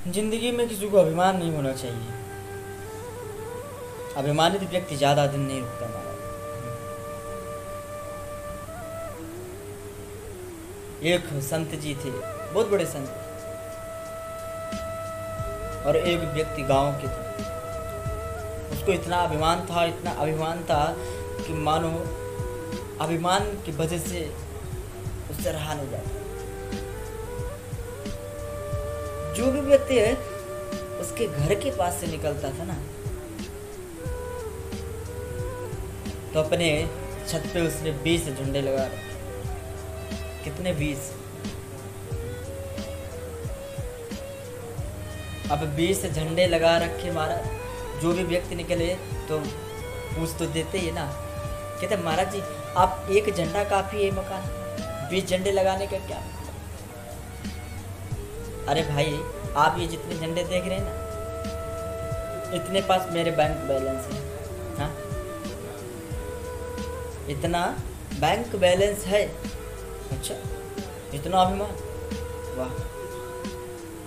जिंदगी में किसी को अभिमान नहीं होना चाहिए। अभिमानित व्यक्ति ज्यादा दिन नहीं रुकता महाराज। एक संत जी थे, बहुत बड़े संत, और एक व्यक्ति गांव के थे। उसको इतना अभिमान था कि मानो अभिमान की वजह से उससे रहा नहीं जाता। जो भी व्यक्ति है उसके घर के पास से निकलता था ना, तो अपने छत पे उसने 20 झंडे लगा रखे। कितने? 20। अब 20 झंडे लगा रखे महाराज। जो भी व्यक्ति निकले तो पूछ तो देते ही ना। कहते महाराज जी आप एक झंडा काफी है मकान, 20 झंडे लगाने का क्या? अरे भाई आप ये जितने झंडे देख रहे हैं ना, इतने पास मेरे बैंक बैलेंस है। हाँ, इतना बैंक बैलेंस है। अच्छा, इतना अभिमान, वाह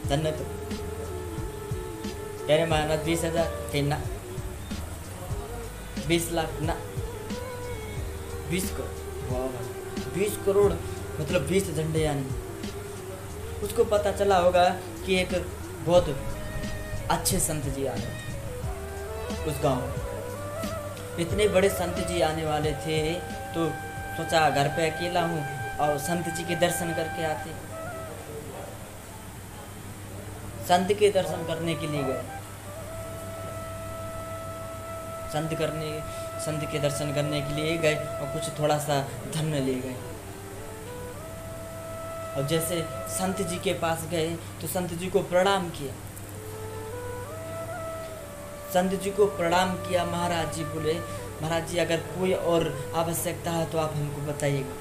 धन्य। तो कह रहे महाराज 20,000 ना, 20 लाख ना, 20 करोड़। वाह, 20 करोड़ मतलब 20 झंडे। यानी उसको पता चला होगा कि एक बहुत अच्छे संत जी आए थे उस गांव में। इतने बड़े संत जी आने वाले थे तो सोचा घर पे अकेला हूँ और संत जी के दर्शन करके आते। संत के दर्शन करने के लिए गए। संत के दर्शन करने के लिए गए और कुछ थोड़ा सा धन ले गए। और जैसे संत जी के पास गए तो संत जी को प्रणाम किया। संत जी को प्रणाम किया। महाराज जी बोले महाराज जी अगर कोई और आवश्यकता है तो आप हमको बताइएगा,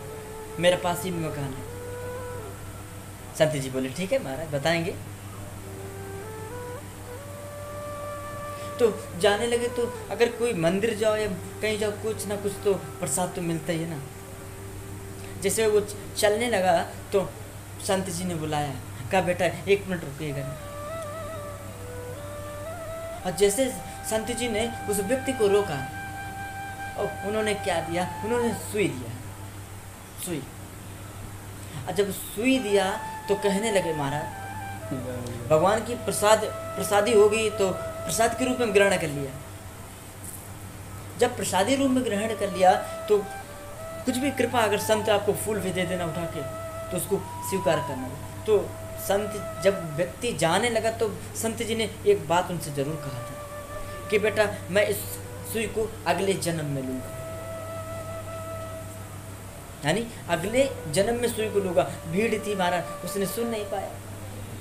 मेरे पास ही मकान है। संत जी बोले ठीक है महाराज बताएंगे। तो जाने लगे। तो अगर कोई मंदिर जाओ या कहीं जाओ कुछ ना कुछ तो प्रसाद तो मिलता ही है ना। जैसे वो चलने लगा तो संत जी ने बुलाया, कहा बेटा 1 मिनट रुकिएगा। और जैसे संत जी ने उस व्यक्ति को रोका और उन्होंने क्या दिया? उन्होंने सुई दिया। सुई। और जब सुई दिया तो कहने लगे महाराज भगवान की प्रसादी हो गई तो प्रसाद के रूप में ग्रहण कर लिया। जब प्रसादी रूप में ग्रहण कर लिया तो कुछ भी कृपा, अगर संत आपको फूल भी दे देना उठा के तो उसको स्वीकार करना। तो संत जब व्यक्ति जाने लगा तो संत जी ने एक बात उनसे जरूर कहा था कि बेटा मैं इस सुई को अगले जन्म में लूंगा, यानी अगले जन्म में सुई को लूंगा। भीड़ थी महाराज, उसने सुन नहीं पाया,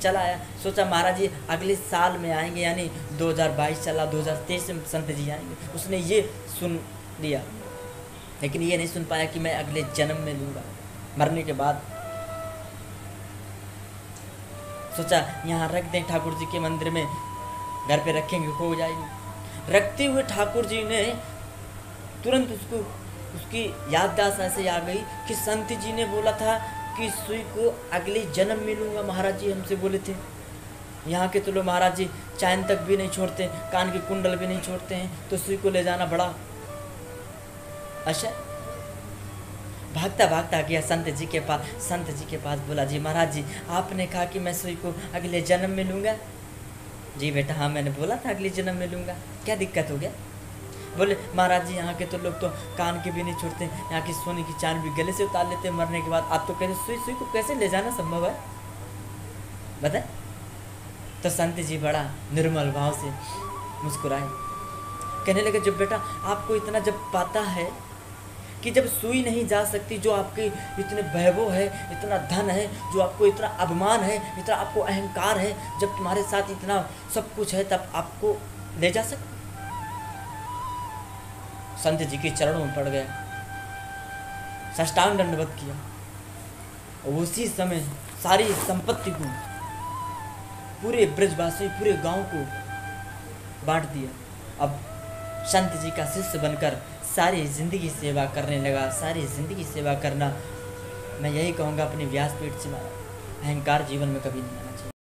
चला आया। सोचा महाराज जी अगले साल में आएंगे, यानी 2022 चला, 2023 में संत जी आएंगे। उसने ये सुन लिया लेकिन ये नहीं सुन पाया कि मैं अगले जन्म में लूंगा, मरने के बाद। सोचा यहाँ रख दें ठाकुर जी के मंदिर में, घर पे रखेंगे हो जाएगी। रखते हुए ठाकुर जी ने तुरंत उसकी याददाश्त ऐसे आ गई कि संत जी ने बोला था कि सुई को अगले जन्म में लूंगा। महाराज जी हमसे बोले थे। यहाँ के तो लोग महाराज जी चैन तक भी नहीं छोड़ते, कान की कुंडल भी नहीं छोड़ते हैं, तो सुई को ले जाना बड़ा। अच्छा, भागता भागता गया संत जी के पास। संत जी के पास बोला जी महाराज जी आपने कहा कि मैं सुई को अगले जन्म में लूंगा। जी बेटा हाँ मैंने बोला था अगले जन्म में लूंगा, क्या दिक्कत हो गया? बोले महाराज जी यहाँ के तो लोग तो कान के भी नहीं छोड़ते, यहाँ की सोने की चांद भी गले से उतार लेते मरने के बाद। आप तो कहते सुई को कैसे ले जाना संभव है, बताए? तो संत जी बड़ा निर्मल भाव से मुस्कुराए, कहने लगे जब बेटा आपको इतना जब पता है कि जब सुई नहीं जा सकती, जो आपके इतने वैभव है, इतना धन है, जो आपको इतना अभिमान है, इतना आपको अहंकार है, जब तुम्हारे साथ इतना सब कुछ है तब आपको ले जा सकते? संत जी के चरणों में पड़ गया, साष्टांग दंडवत किया और उसी समय सारी संपत्ति को पूरे ब्रजवासी पूरे गांव को बांट दिया। अब संत जी का शिष्य बनकर सारी जिंदगी सेवा करने लगा। सारी जिंदगी सेवा करना, मैं यही कहूँगा अपने व्यासपीठ से, अहंकार जीवन में कभी नहीं आना चाहिए।